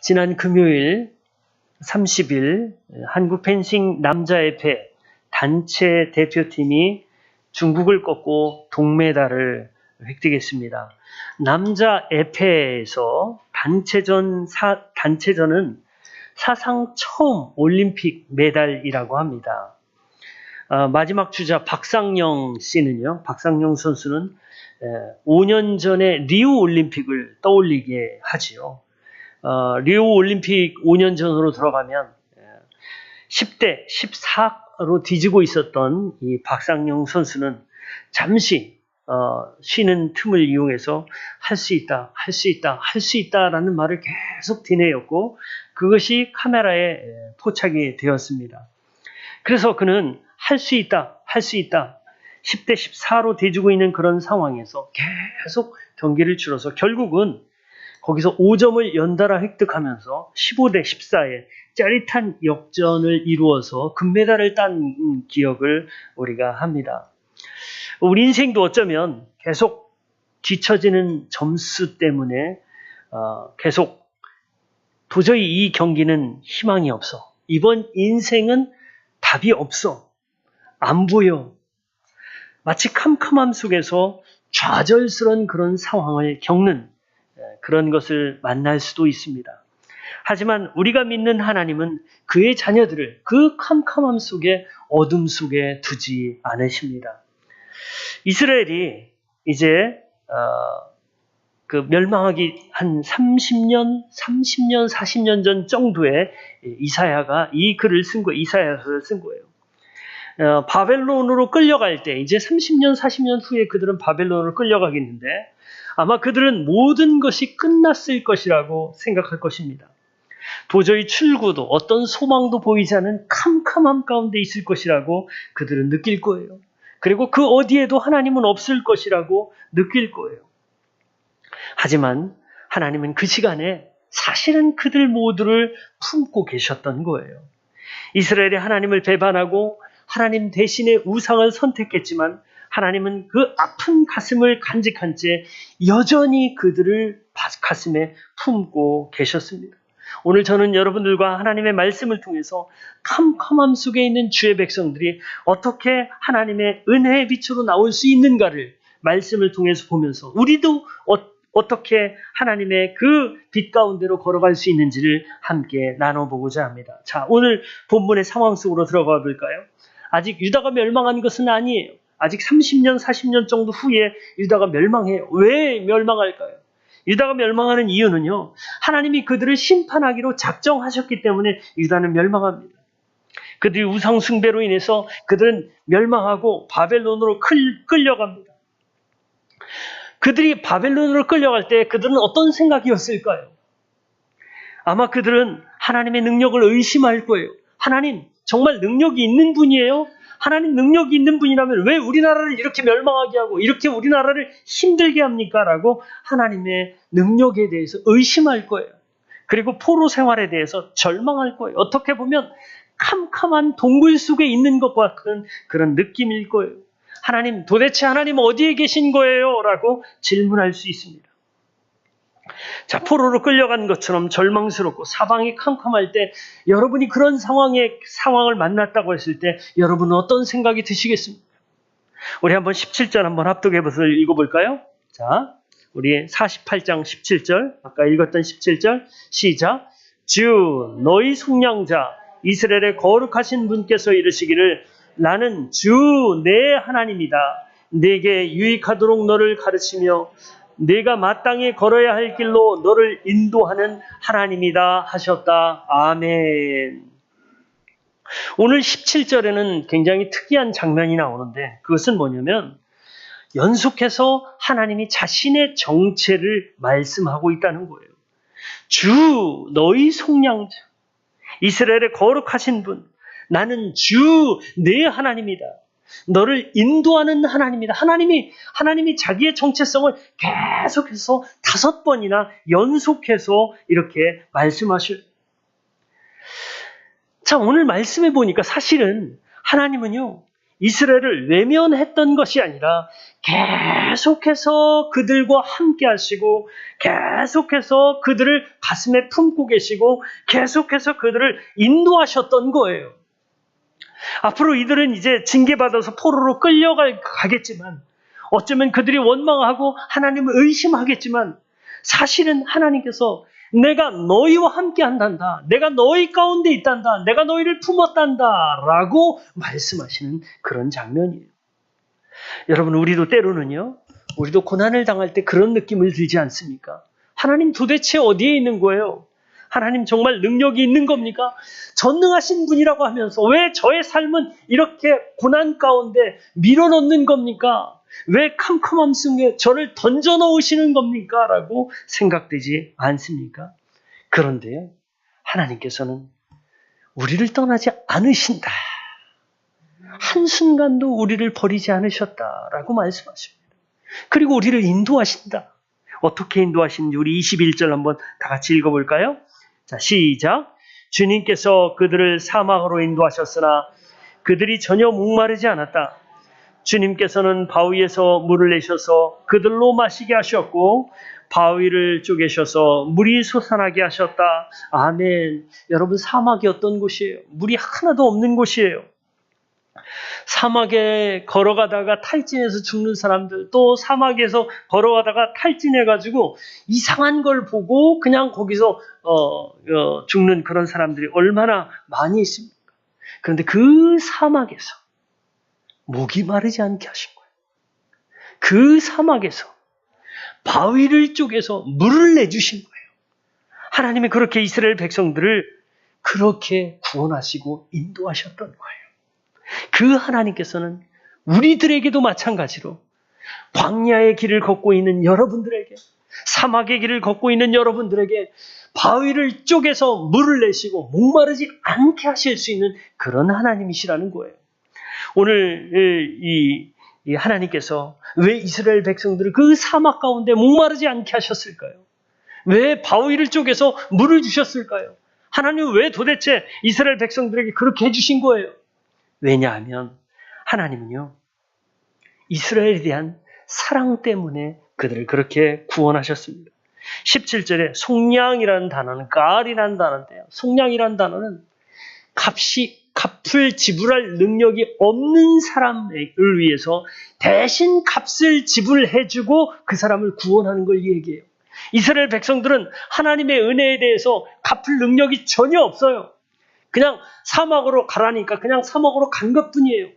지난 금요일 30일 한국 펜싱 남자협회 단체 대표팀이 중국을 꺾고 동메달을 획득했습니다. 남자협회에서 단체전은 사상 처음 올림픽 메달이라고 합니다. 마지막 주자 박상영 선수는 5년 전에 리우 올림픽을 떠올리게 하지요. 리우 올림픽 5년 전으로 들어가면 10대 14로 뒤지고 있었던 이 박상영 선수는 잠시 쉬는 틈을 이용해서 할 수 있다, 할 수 있다, 할 수 있다라는 말을 계속 디내었고 그것이 카메라에 포착이 되었습니다. 그래서 그는 할 수 있다, 할 수 있다 10대 14로 뒤지고 있는 그런 상황에서 계속 경기를 치러서 결국은 거기서 5점을 연달아 획득하면서 15대 14의 짜릿한 역전을 이루어서 금메달을 딴 기억을 우리가 합니다. 우리 인생도 어쩌면 계속 뒤처지는 점수 때문에 계속 도저히 이 경기는 희망이 없어. 이번 인생은 답이 없어. 안 보여. 마치 캄캄함 속에서 좌절스러운 그런 상황을 겪는 그런 것을 만날 수도 있습니다. 하지만 우리가 믿는 하나님은 그의 자녀들을 그 캄캄함 속에 어둠 속에 두지 않으십니다. 이스라엘이 이제 멸망하기 한 30년, 40년 전 정도에 이사야가 이 글을 쓴 거예요. 이사야서를 쓴 거예요. 바벨론으로 끌려갈 때 이제 30년, 40년 후에 그들은 바벨론으로 끌려가겠는데 아마 그들은 모든 것이 끝났을 것이라고 생각할 것입니다. 도저히 출구도 어떤 소망도 보이지 않는 캄캄함 가운데 있을 것이라고 그들은 느낄 거예요. 그리고 그 어디에도 하나님은 없을 것이라고 느낄 거예요. 하지만 하나님은 그 시간에 사실은 그들 모두를 품고 계셨던 거예요. 이스라엘이 하나님을 배반하고 하나님 대신에 우상을 선택했지만 하나님은 그 아픈 가슴을 간직한 채 여전히 그들을 가슴에 품고 계셨습니다. 오늘 저는 여러분들과 하나님의 말씀을 통해서 캄캄함 속에 있는 주의 백성들이 어떻게 하나님의 은혜의 빛으로 나올 수 있는가를 말씀을 통해서 보면서 우리도 어떻게 하나님의 그 빛 가운데로 걸어갈 수 있는지를 함께 나눠보고자 합니다. 자, 오늘 본문의 상황 속으로 들어가 볼까요? 아직 유다가 멸망한 것은 아니에요. 아직 30년, 40년 정도 후에 유다가 멸망해요. 왜 멸망할까요? 유다가 멸망하는 이유는요. 하나님이 그들을 심판하기로 작정하셨기 때문에 유다는 멸망합니다. 그들이 우상 숭배로 인해서 그들은 멸망하고 바벨론으로 끌려갑니다. 그들이 바벨론으로 끌려갈 때 그들은 어떤 생각이었을까요? 아마 그들은 하나님의 능력을 의심할 거예요. 하나님 정말 능력이 있는 분이에요? 하나님 능력이 있는 분이라면 왜 우리나라를 이렇게 멸망하게 하고 이렇게 우리나라를 힘들게 합니까? 라고 하나님의 능력에 대해서 의심할 거예요. 그리고 포로 생활에 대해서 절망할 거예요. 어떻게 보면 캄캄한 동굴 속에 있는 것 같은 그런 느낌일 거예요. 하나님, 도대체 하나님 어디에 계신 거예요? 라고 질문할 수 있습니다. 자, 포로로 끌려간 것처럼 절망스럽고 사방이 캄캄할 때 여러분이 그런 상황을 만났다고 했을 때 여러분은 어떤 생각이 드시겠습니까? 우리 한번 17절 한번 합독해서 읽어볼까요? 자, 우리 48장 17절 아까 읽었던 17절 시작. 주 너희 속량자 이스라엘의 거룩하신 분께서 이르시기를 나는 주 내 하나님이다. 내게 유익하도록 너를 가르치며 내가 마땅히 걸어야 할 길로 너를 인도하는 하나님이다 하셨다. 아멘. 오늘 17절에는 굉장히 특이한 장면이 나오는데 그것은 뭐냐면 연속해서 하나님이 자신의 정체를 말씀하고 있다는 거예요. 주 너희 속량자 이스라엘의 거룩하신 분 나는 주 내 하나님이다. 너를 인도하는 하나님이다. 하나님이 자기의 정체성을 계속해서 5번이나 연속해서 이렇게 말씀하셔요. 자, 오늘 말씀해 보니까 사실은 하나님은요, 이스라엘을 외면했던 것이 아니라 계속해서 그들과 함께 하시고 계속해서 그들을 가슴에 품고 계시고 계속해서 그들을 인도하셨던 거예요. 앞으로 이들은 이제 징계받아서 포로로 끌려가겠지만 어쩌면 그들이 원망하고 하나님을 의심하겠지만 사실은 하나님께서 내가 너희와 함께 한단다. 내가 너희 가운데 있단다. 내가 너희를 품었단다. 라고 말씀하시는 그런 장면이에요. 여러분, 우리도 때로는요, 우리도 고난을 당할 때 그런 느낌을 들지 않습니까? 하나님 도대체 어디에 있는 거예요? 하나님 정말 능력이 있는 겁니까? 전능하신 분이라고 하면서 왜 저의 삶은 이렇게 고난 가운데 밀어넣는 겁니까? 왜 캄캄함 속에 저를 던져 넣으시는 겁니까? 라고 생각되지 않습니까? 그런데요, 하나님께서는 우리를 떠나지 않으신다. 한순간도 우리를 버리지 않으셨다라고 말씀하십니다. 그리고 우리를 인도하신다. 어떻게 인도하시는지 우리 21절 한번 다 같이 읽어볼까요? 자, 시작. 주님께서 그들을 사막으로 인도하셨으나 그들이 전혀 목마르지 않았다. 주님께서는 바위에서 물을 내셔서 그들로 마시게 하셨고 바위를 쪼개셔서 물이 솟아나게 하셨다. 아멘. 여러분, 사막이 어떤 곳이에요? 물이 하나도 없는 곳이에요. 사막에 걸어가다가 탈진해서 죽는 사람들, 또 사막에서 걸어가다가 탈진해가지고 이상한 걸 보고 그냥 거기서 죽는 그런 사람들이 얼마나 많이 있습니까? 그런데 그 사막에서 목이 마르지 않게 하신 거예요. 그 사막에서 바위를 쪼개서 물을 내주신 거예요. 하나님이 그렇게 이스라엘 백성들을 그렇게 구원하시고 인도하셨던 거예요. 그 하나님께서는 우리들에게도 마찬가지로 광야의 길을 걷고 있는 여러분들에게, 사막의 길을 걷고 있는 여러분들에게 바위를 쪼개서 물을 내시고 목마르지 않게 하실 수 있는 그런 하나님이시라는 거예요. 오늘 이 하나님께서 왜 이스라엘 백성들을 그 사막 가운데 목마르지 않게 하셨을까요? 왜 바위를 쪼개서 물을 주셨을까요? 하나님은 왜 도대체 이스라엘 백성들에게 그렇게 해주신 거예요? 왜냐하면 하나님은요, 이스라엘에 대한 사랑 때문에 그들을 그렇게 구원하셨습니다. 17절에 속량이라는 단어는 가을이라는 단어인데요. 속량이라는 단어는 값을 지불할 능력이 없는 사람을 위해서 대신 값을 지불해주고 그 사람을 구원하는 걸 얘기해요. 이스라엘 백성들은 하나님의 은혜에 대해서 갚을 능력이 전혀 없어요. 그냥 사막으로 가라니까 그냥 사막으로 간 것뿐이에요.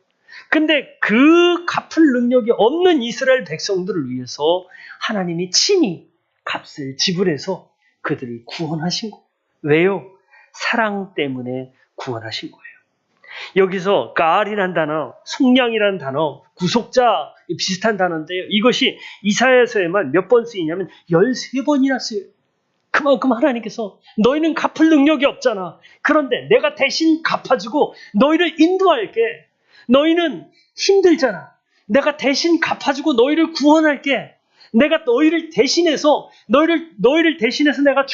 근데 그 갚을 능력이 없는 이스라엘 백성들을 위해서 하나님이 친히 값을 지불해서 그들을 구원하신 거예요. 왜요? 사랑 때문에 구원하신 거예요. 여기서 가알이라는 단어, 속량이라는 단어, 구속자 비슷한 단어인데요. 이것이 이사야서에만 몇 번 쓰이냐면 13번이나 쓰여요. 그만큼 하나님께서 너희는 갚을 능력이 없잖아. 그런데 내가 대신 갚아주고 너희를 인도할게. 너희는 힘들잖아. 내가 대신 갚아주고 너희를 구원할게. 내가 너희를 대신해서 내가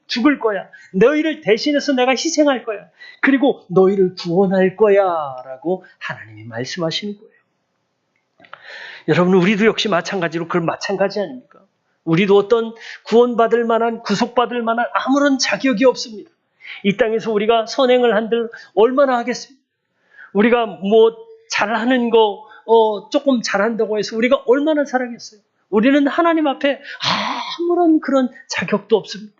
죽을 거야. 너희를 대신해서 내가 희생할 거야. 그리고 너희를 구원할 거야. 라고 하나님이 말씀하시는 거예요. 여러분, 우리도 역시 마찬가지로 그런 마찬가지 아닙니까? 우리도 어떤 구원받을 만한, 구속받을 만한 아무런 자격이 없습니다. 이 땅에서 우리가 선행을 한들 얼마나 하겠습니까? 우리가 뭐 잘하는 거 조금 잘한다고 해서 우리가 얼마나 잘하겠어요? 우리는 하나님 앞에 아무런 그런 자격도 없습니다.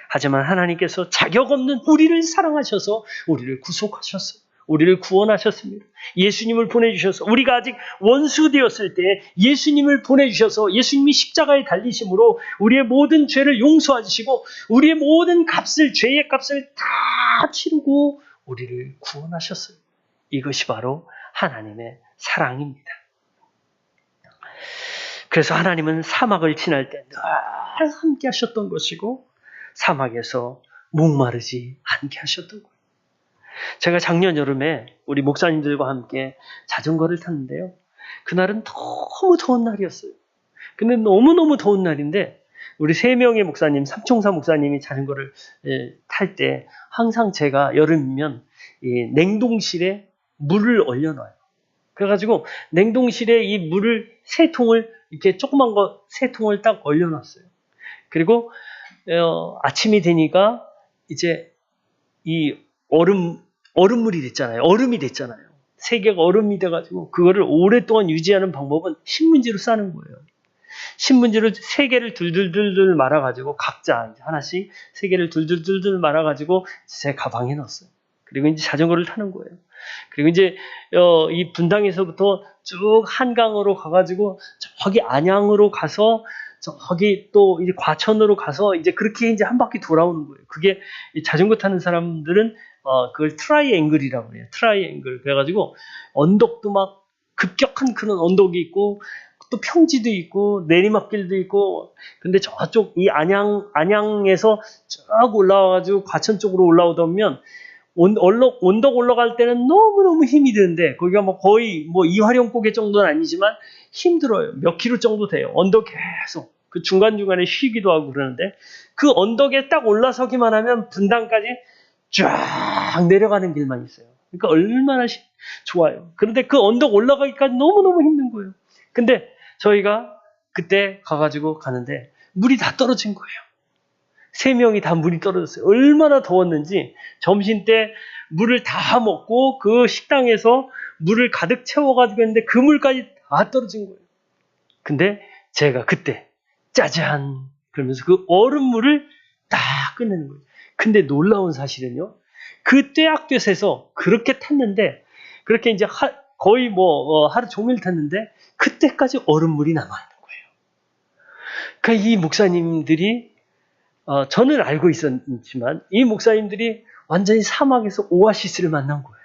하지만 하나님께서 자격 없는 우리를 사랑하셔서 우리를 구속하셨어요. 우리를 구원하셨습니다. 예수님을 보내주셔서 우리가 아직 원수 되었을 때 예수님을 보내주셔서 예수님이 십자가에 달리심으로 우리의 모든 죄를 용서하시고 우리의 모든 죄의 값을 다 치르고 우리를 구원하셨어요. 이것이 바로 하나님의 사랑입니다. 그래서 하나님은 사막을 지날 때 늘 함께 하셨던 것이고 사막에서 목마르지 않게 하셨던 거예요. 제가 작년 여름에 우리 목사님들과 함께 자전거를 탔는데요. 그날은 너무 더운 날이었어요. 근데 너무너무 더운 날인데 우리 3명의 목사님, 삼총사 목사님이 자전거를 탈 때 항상 제가 여름이면 이 냉동실에 물을 얼려놔요. 그래가지고 냉동실에 이 물을 3통을 이렇게 조그만 거 3통을 딱 얼려놨어요. 그리고 아침이 되니까 이제 이 얼음물이 됐잖아요. 얼음이 됐잖아요. 세계가 얼음이 돼가지고 그거를 오랫동안 유지하는 방법은 신문지로 싸는 거예요. 신문지로 3개를 둘둘둘둘 말아가지고 각자 이제 하나씩 3개를 둘둘둘둘 말아가지고 제 가방에 넣었어요. 그리고 이제 자전거를 타는 거예요. 그리고 이제 이 분당에서부터 쭉 한강으로 가가지고 저기 안양으로 가서 저기 또 이제 과천으로 가서 이제 그렇게 이제 한 바퀴 돌아오는 거예요. 그게 자전거 타는 사람들은 그걸 트라이앵글이라고 해요. 트라이앵글. 그래가지고 언덕도 막 급격한 그런 언덕이 있고 또 평지도 있고 내리막길도 있고 근데 저쪽 이 안양에서 쭉 올라와가지고 과천 쪽으로 올라오다 보면 언덕 올라갈 때는 너무너무 힘이 드는데 거기가 뭐 거의 뭐 이화령 고개 정도는 아니지만 힘들어요. 몇 킬로 정도 돼요. 언덕 계속 그 중간중간에 쉬기도 하고 그러는데 그 언덕에 딱 올라서기만 하면 분당까지 쫙 내려가는 길만 있어요. 그러니까 얼마나 좋아요. 그런데 그 언덕 올라가기까지 너무너무 힘든 거예요. 근데 저희가 그때 가가지고 가는데 물이 다 떨어진 거예요. 3명이 다 물이 떨어졌어요. 얼마나 더웠는지 점심 때 물을 다 먹고 그 식당에서 물을 가득 채워가지고 했는데 그 물까지 다 떨어진 거예요. 근데 제가 그때 짜잔 그러면서 그 얼음물을 딱 꺼내는 거예요. 근데 놀라운 사실은요. 그 떼약볕에서 그렇게 탔는데 그렇게 이제 거의 뭐 하루 종일 탔는데 그때까지 얼음물이 남아있는 거예요. 그러니까 이 목사님들이 저는 알고 있었지만 이 목사님들이 완전히 사막에서 오아시스를 만난 거예요.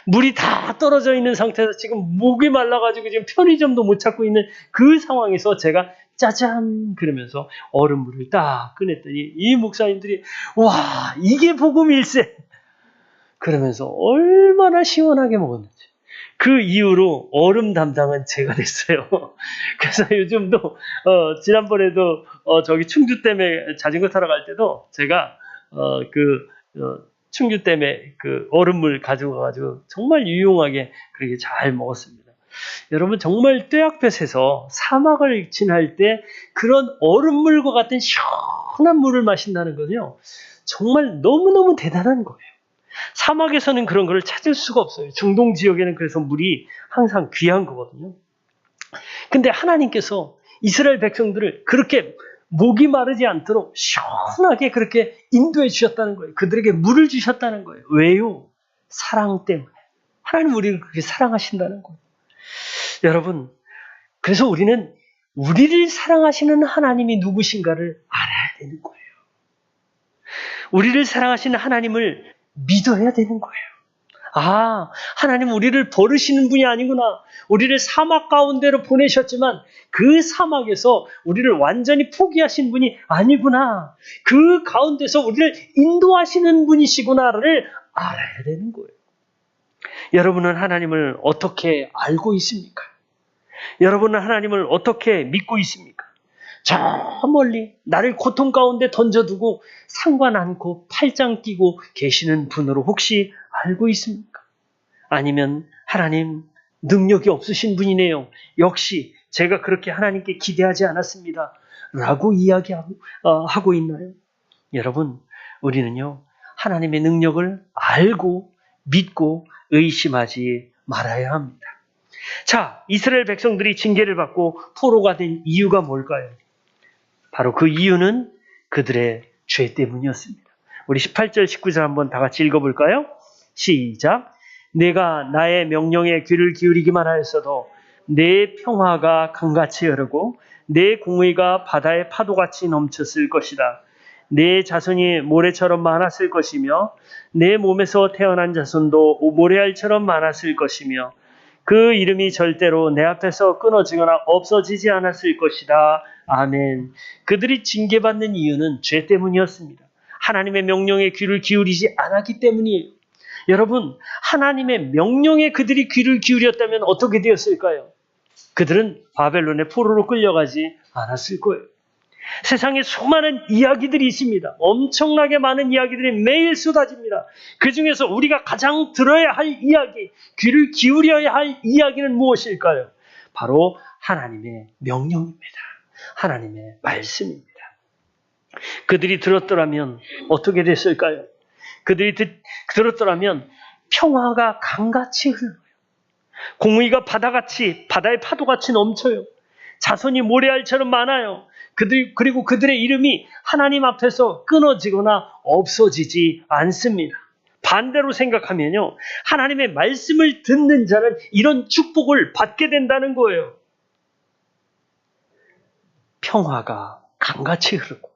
물이 다 떨어져 있는 상태에서 지금 목이 말라가지고 지금 편의점도 못 찾고 있는 그 상황에서 제가 짜잔 그러면서 얼음물을 딱 꺼냈더니 이 목사님들이 와 이게 복음일세 그러면서 얼마나 시원하게 먹었는지 그 이후로 얼음 담당은 제가 됐어요. 그래서 요즘도 지난번에도 저기 충주댐에 자전거 타러 갈 때도 제가 충주댐에 그 얼음물 가지고 가가지고 정말 유용하게 그렇게 잘 먹었습니다. 여러분 정말 떼약볕에서 사막을 지날 때 그런 얼음물과 같은 시원한 물을 마신다는 건요. 정말 너무너무 대단한 거예요. 사막에서는 그런 걸 찾을 수가 없어요. 중동 지역에는 그래서 물이 항상 귀한 거거든요. 근데 하나님께서 이스라엘 백성들을 그렇게 목이 마르지 않도록 시원하게 그렇게 인도해 주셨다는 거예요. 그들에게 물을 주셨다는 거예요. 왜요? 사랑 때문에. 하나님 우리를 그렇게 사랑하신다는 거예요. 여러분, 그래서 우리는 우리를 사랑하시는 하나님이 누구신가를 알아야 되는 거예요. 우리를 사랑하시는 하나님을 믿어야 되는 거예요. 아, 하나님 우리를 버리시는 분이 아니구나. 우리를 사막 가운데로 보내셨지만 그 사막에서 우리를 완전히 포기하신 분이 아니구나. 그 가운데서 우리를 인도하시는 분이시구나를 알아야 되는 거예요. 여러분은 하나님을 어떻게 알고 있습니까? 여러분은 하나님을 어떻게 믿고 있습니까? 저 멀리 나를 고통 가운데 던져두고 상관 않고 팔짱 끼고 계시는 분으로 혹시 알고 있습니까? 아니면 하나님 능력이 없으신 분이네요. 역시 제가 그렇게 하나님께 기대하지 않았습니다. 라고 이야기하고 있나요? 여러분, 우리는요, 하나님의 능력을 알고 믿고 의심하지 말아야 합니다. 자, 이스라엘 백성들이 징계를 받고 포로가 된 이유가 뭘까요? 바로 그 이유는 그들의 죄 때문이었습니다. 우리 18절, 19절 한번 다 같이 읽어볼까요? 시작. 내가 나의 명령에 귀를 기울이기만 하였어도 내 평화가 강같이 흐르고 내 공의가 바다의 파도같이 넘쳤을 것이다. 내 자손이 모래처럼 많았을 것이며 내 몸에서 태어난 자손도 모래알처럼 많았을 것이며 그 이름이 절대로 내 앞에서 끊어지거나 없어지지 않았을 것이다. 아멘. 그들이 징계받는 이유는 죄 때문이었습니다. 하나님의 명령에 귀를 기울이지 않았기 때문이에요. 여러분, 하나님의 명령에 그들이 귀를 기울였다면 어떻게 되었을까요? 그들은 바벨론의 포로로 끌려가지 않았을 거예요. 세상에 수많은 이야기들이 있습니다. 엄청나게 많은 이야기들이 매일 쏟아집니다. 그 중에서 우리가 가장 들어야 할 이야기, 귀를 기울여야 할 이야기는 무엇일까요? 바로 하나님의 명령입니다. 하나님의 말씀입니다. 그들이 들었더라면 어떻게 됐을까요? 그들이 들었더라면 평화가 강같이 흘러요. 공의가 바다의 파도같이 넘쳐요. 자손이 모래알처럼 많아요. 그리고 그들의 이름이 하나님 앞에서 끊어지거나 없어지지 않습니다. 반대로 생각하면요, 하나님의 말씀을 듣는 자는 이런 축복을 받게 된다는 거예요. 평화가 강같이 흐르고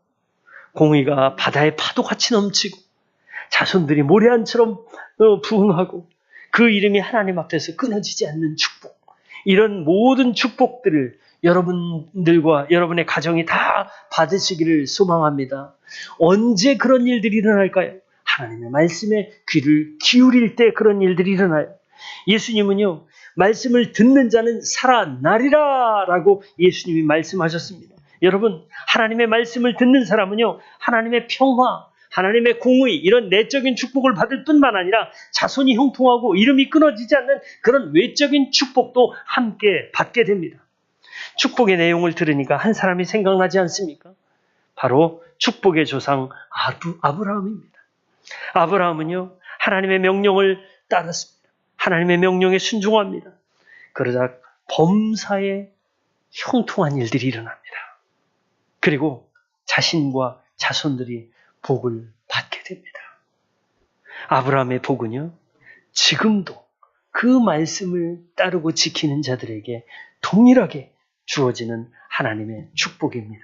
공의가 바다의 파도같이 넘치고 자손들이 모래알처럼 부흥하고 그 이름이 하나님 앞에서 끊어지지 않는 축복. 이런 모든 축복들을 여러분들과 여러분의 가정이 다 받으시기를 소망합니다. 언제 그런 일들이 일어날까요? 하나님의 말씀에 귀를 기울일 때 그런 일들이 일어나요. 예수님은요, 말씀을 듣는 자는 살아나리라 라고 예수님이 말씀하셨습니다. 여러분, 하나님의 말씀을 듣는 사람은요, 하나님의 평화, 하나님의 공의, 이런 내적인 축복을 받을 뿐만 아니라 자손이 형통하고 이름이 끊어지지 않는 그런 외적인 축복도 함께 받게 됩니다. 축복의 내용을 들으니까 한 사람이 생각나지 않습니까? 바로 축복의 조상 아브라함입니다. 아브라함은요, 하나님의 명령을 따랐습니다. 하나님의 명령에 순종합니다. 그러자 범사에 형통한 일들이 일어납니다. 그리고 자신과 자손들이 복을 받게 됩니다. 아브라함의 복은요, 지금도 그 말씀을 따르고 지키는 자들에게 동일하게 주어지는 하나님의 축복입니다.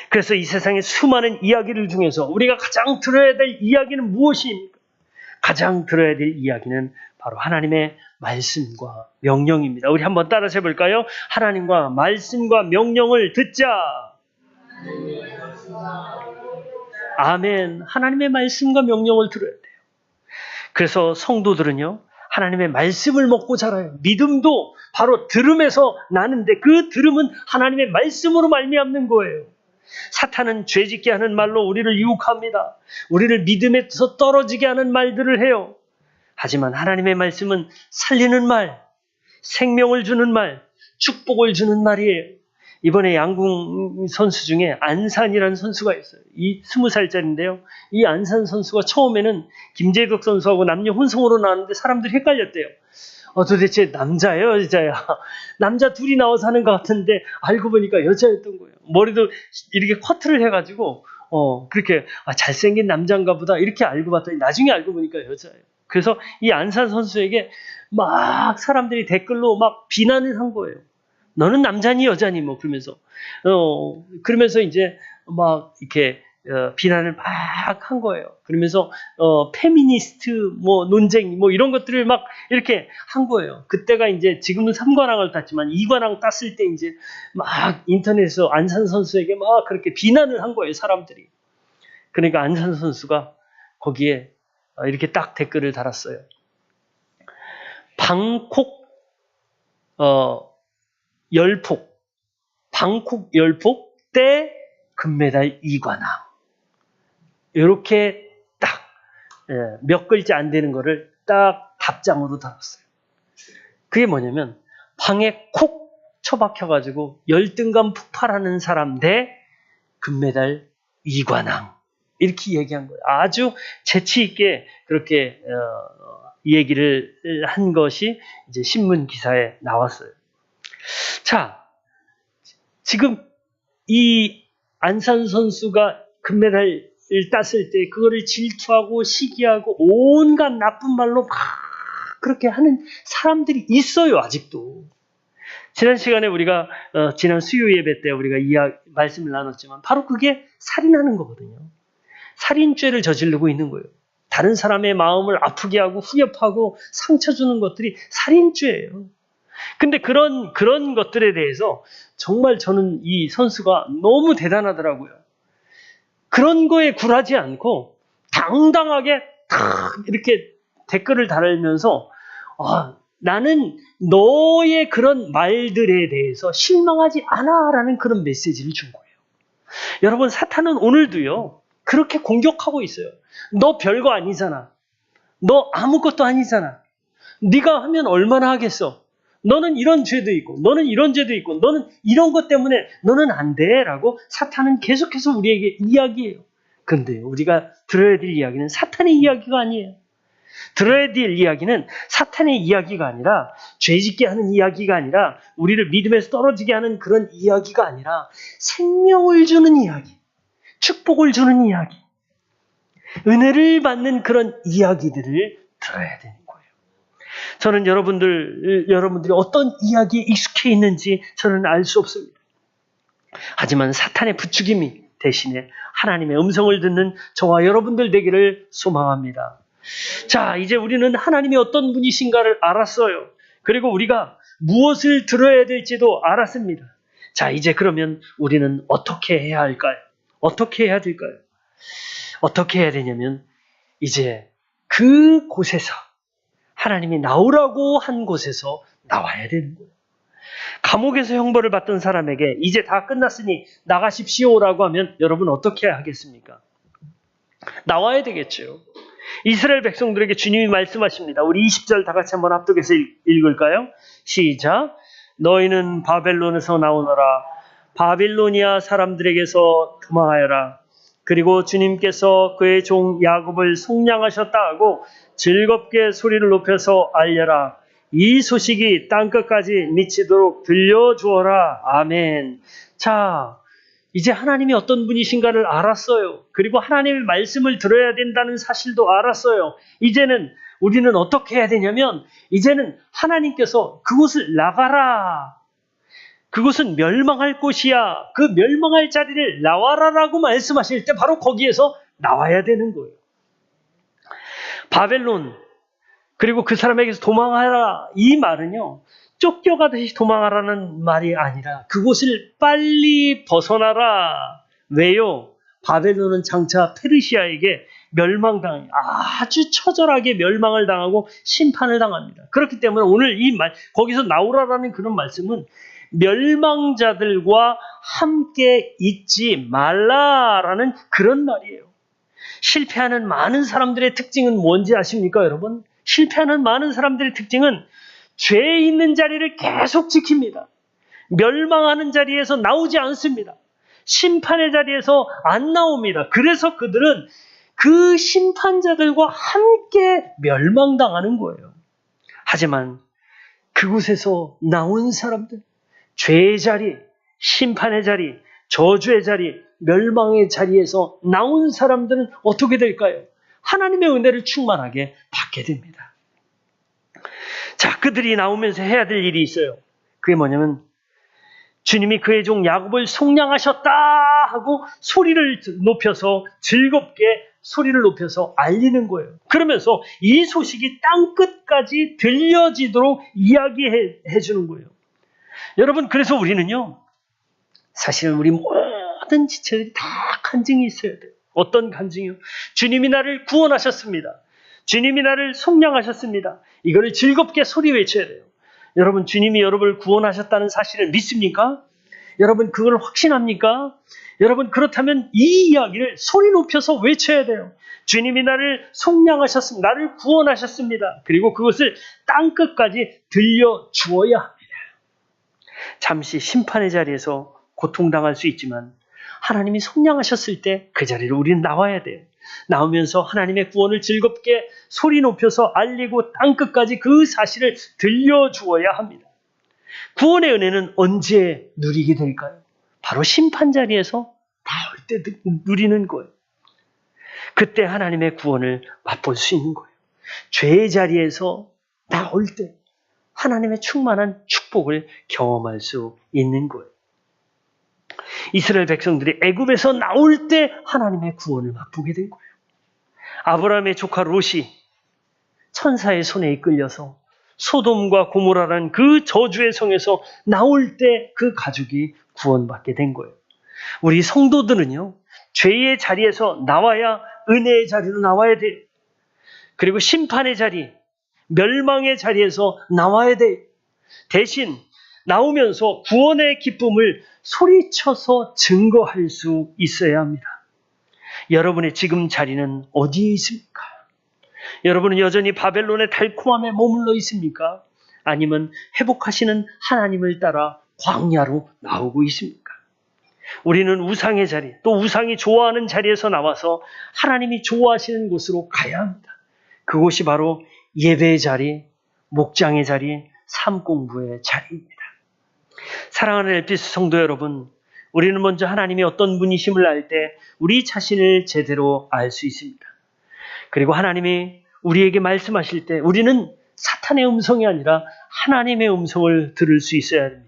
그래서 이 세상의 수많은 이야기들 중에서 우리가 가장 들어야 될 이야기는 무엇입니까? 가장 들어야 될 이야기는 바로 하나님의 말씀과 명령입니다. 우리 한번 따라서 해볼까요? 하나님과 말씀과 명령을 듣자. 아멘. 하나님의 말씀과 명령을 들어야 돼요. 그래서 성도들은요, 하나님의 말씀을 먹고 자라요. 믿음도 바로 들음에서 나는데 그 들음은 하나님의 말씀으로 말미암는 거예요. 사탄은 죄짓게 하는 말로 우리를 유혹합니다. 우리를 믿음에서 떨어지게 하는 말들을 해요. 하지만 하나님의 말씀은 살리는 말, 생명을 주는 말, 축복을 주는 말이에요. 이번에 양궁 선수 중에 안산이라는 선수가 있어요. 이 20살짜리인데요. 이 안산 선수가 처음에는 김재덕 선수하고 남녀 혼성으로 나왔는데 사람들이 헷갈렸대요. 도대체 남자예요, 여자야? 남자 둘이 나와서 하는 것 같은데 알고 보니까 여자였던 거예요. 머리도 이렇게 커트를 해가지고 그렇게 잘생긴 남자인가 보다 이렇게 알고 봤더니 나중에 알고 보니까 여자예요. 그래서 이 안산 선수에게 막 사람들이 댓글로 막 비난을 한 거예요. 너는 남자니 여자니 뭐 그러면서 이제 막 이렇게 비난을 막 한 거예요. 그러면서 페미니스트 뭐 논쟁 뭐 이런 것들을 막 이렇게 한 거예요. 그때가 이제 지금은 3관왕을 땄지만 2관왕 땄을 때 이제 막 인터넷에서 안산 선수에게 막 그렇게 비난을 한 거예요, 사람들이. 그러니까 안산 선수가 거기에 이렇게 딱 댓글을 달았어요. 방콕 열폭 때 금메달 2관왕. 이렇게 딱 몇 글자 안 되는 거를 딱 답장으로 달았어요. 그게 뭐냐면 방에 콕 처박혀가지고 열등감 폭발하는 사람 대 금메달 2관왕. 이렇게 얘기한 거예요. 아주 재치 있게 그렇게 얘기를 한 것이 이제 신문 기사에 나왔어요. 자, 지금 이 안산 선수가 금메달을 땄을 때 그거를 질투하고 시기하고 온갖 나쁜 말로 막 그렇게 하는 사람들이 있어요, 아직도. 지난 시간에 우리가 지난 수요 예배 때 우리가 말씀을 나눴지만 바로 그게 살인하는 거거든요. 살인죄를 저지르고 있는 거예요. 다른 사람의 마음을 아프게 하고 후협하고 상처 주는 것들이 살인죄예요. 근데 그런 것들에 대해서 정말 저는 이 선수가 너무 대단하더라고요. 그런 거에 굴하지 않고 당당하게 탁 이렇게 댓글을 달면서 나는 너의 그런 말들에 대해서 실망하지 않아 라는 그런 메시지를 준 거예요. 여러분, 사탄은 오늘도요, 그렇게 공격하고 있어요. 너 별거 아니잖아. 너 아무것도 아니잖아. 네가 하면 얼마나 하겠어. 너는 이런 죄도 있고, 너는 이런 죄도 있고, 너는 이런 것 때문에 너는 안 돼. 라고 사탄은 계속해서 우리에게 이야기해요. 근데 우리가 들어야 될 이야기는 사탄의 이야기가 아니에요. 들어야 될 이야기는 사탄의 이야기가 아니라, 죄짓게 하는 이야기가 아니라, 우리를 믿음에서 떨어지게 하는 그런 이야기가 아니라, 생명을 주는 이야기, 축복을 주는 이야기, 은혜를 받는 그런 이야기들을 들어야 되는 거예요. 저는 여러분들이 어떤 이야기에 익숙해 있는지 저는 알 수 없습니다. 하지만 사탄의 부추김이 대신에 하나님의 음성을 듣는 저와 여러분들 되기를 소망합니다. 자, 이제 우리는 하나님이 어떤 분이신가를 알았어요. 그리고 우리가 무엇을 들어야 될지도 알았습니다. 자, 이제 그러면 우리는 어떻게 해야 할까요? 어떻게 해야 될까요? 어떻게 해야 되냐면, 이제 그곳에서, 하나님이 나오라고 한 곳에서 나와야 되는 거예요. 감옥에서 형벌을 받던 사람에게 이제 다 끝났으니 나가십시오라고 하면 여러분 어떻게 하겠습니까? 나와야 되겠죠. 이스라엘 백성들에게 주님이 말씀하십니다. 우리 20절 다 같이 한번 합독해서 읽을까요? 시작. 너희는 바벨론에서 나오너라. 바빌로니아 사람들에게서 도망하여라. 그리고 주님께서 그의 종 야곱을 속량하셨다 하고 즐겁게 소리를 높여서 알려라. 이 소식이 땅끝까지 미치도록 들려주어라. 아멘. 자, 이제 하나님이 어떤 분이신가를 알았어요. 그리고 하나님의 말씀을 들어야 된다는 사실도 알았어요. 이제는 우리는 어떻게 해야 되냐면, 이제는 하나님께서 그곳을 나가라. 그곳은 멸망할 곳이야. 그 멸망할 자리를 나와라라고 말씀하실 때 바로 거기에서 나와야 되는 거예요. 바벨론, 그리고 그 사람에게서 도망하라, 이 말은요, 쫓겨가듯이 도망하라는 말이 아니라 그곳을 빨리 벗어나라. 왜요? 바벨론은 장차 페르시아에게 멸망당해요. 아주 처절하게 멸망을 당하고 심판을 당합니다. 그렇기 때문에 오늘 이 말, 거기서 나오라라는 그런 말씀은 멸망자들과 함께 있지 말라라는 그런 말이에요. 실패하는 많은 사람들의 특징은 뭔지 아십니까, 여러분? 실패하는 많은 사람들의 특징은 죄에 있는 자리를 계속 지킵니다. 멸망하는 자리에서 나오지 않습니다. 심판의 자리에서 안 나옵니다. 그래서 그들은 그 심판자들과 함께 멸망당하는 거예요. 하지만 그곳에서 나온 사람들, 죄의 자리, 심판의 자리, 저주의 자리, 멸망의 자리에서 나온 사람들은 어떻게 될까요? 하나님의 은혜를 충만하게 받게 됩니다. 자, 그들이 나오면서 해야 될 일이 있어요. 그게 뭐냐면, 주님이 그의 종 야곱을 속량하셨다 하고 소리를 높여서, 즐겁게 소리를 높여서 알리는 거예요. 그러면서 이 소식이 땅끝까지 들려지도록 이야기해 주는 거예요. 여러분, 그래서 우리는요, 사실 우리 모든 지체들이 다 간증이 있어야 돼요. 어떤 간증이요? 주님이 나를 구원하셨습니다. 주님이 나를 속량하셨습니다. 이거를 즐겁게 소리 외쳐야 돼요. 여러분, 주님이 여러분을 구원하셨다는 사실을 믿습니까? 여러분, 그걸 확신합니까? 여러분, 그렇다면 이 이야기를 소리 높여서 외쳐야 돼요. 주님이 나를 속량하셨습니다. 나를 구원하셨습니다. 그리고 그것을 땅끝까지 들려주어야 합니다. 잠시 심판의 자리에서 고통당할 수 있지만 하나님이 속량하셨을 때 그 자리로 우리는 나와야 돼요. 나오면서 하나님의 구원을 즐겁게 소리 높여서 알리고 땅끝까지 그 사실을 들려주어야 합니다. 구원의 은혜는 언제 누리게 될까요? 바로 심판 자리에서 나올 때 누리는 거예요. 그때 하나님의 구원을 맛볼 수 있는 거예요. 죄의 자리에서 나올 때 하나님의 충만한 축복을 경험할 수 있는 거예요. 이스라엘 백성들이 애굽에서 나올 때 하나님의 구원을 맛보게 된 거예요. 아브라함의 조카 롯이 천사의 손에 이끌려서 소돔과 고모라라는 그 저주의 성에서 나올 때 그 가족이 구원받게 된 거예요. 우리 성도들은요, 죄의 자리에서 나와야 은혜의 자리로 나와야 돼요. 그리고 심판의 자리, 멸망의 자리에서 나와야 돼요. 대신 나오면서 구원의 기쁨을 소리쳐서 증거할 수 있어야 합니다. 여러분의 지금 자리는 어디에 있습니까? 여러분은 여전히 바벨론의 달콤함에 머물러 있습니까? 아니면 회복하시는 하나님을 따라 광야로 나오고 있습니까? 우리는 우상의 자리, 또 우상이 좋아하는 자리에서 나와서 하나님이 좋아하시는 곳으로 가야 합니다. 그곳이 바로 예배의 자리, 목장의 자리, 삶 공부의 자리입니다. 사랑하는 엘피스 성도 여러분, 우리는 먼저 하나님이 어떤 분이심을 알 때 우리 자신을 제대로 알 수 있습니다. 그리고 하나님이 우리에게 말씀하실 때 우리는 사탄의 음성이 아니라 하나님의 음성을 들을 수 있어야 합니다.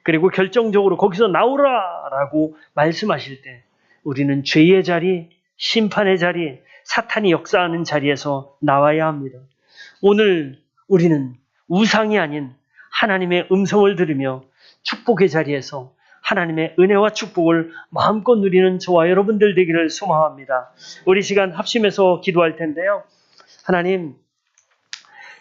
그리고 결정적으로 거기서 나오라라고 말씀하실 때 우리는 죄의 자리, 심판의 자리, 사탄이 역사하는 자리에서 나와야 합니다. 오늘 우리는 우상이 아닌 하나님의 음성을 들으며 축복의 자리에서 하나님의 은혜와 축복을 마음껏 누리는 저와 여러분들 되기를 소망합니다. 우리 시간 합심해서 기도할 텐데요. 하나님,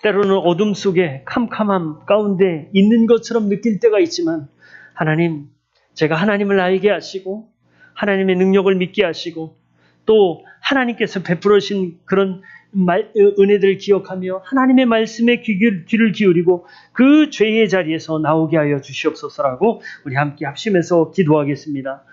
때로는 어둠 속에 캄캄함 가운데 있는 것처럼 느낄 때가 있지만 하나님, 제가 하나님을 알게 하시고 하나님의 능력을 믿게 하시고 또 하나님께서 베풀으신 그런 은혜들을 기억하며 하나님의 말씀에 귀를 기울이고 그 죄의 자리에서 나오게 하여 주시옵소서라고 우리 함께 합심해서 기도하겠습니다.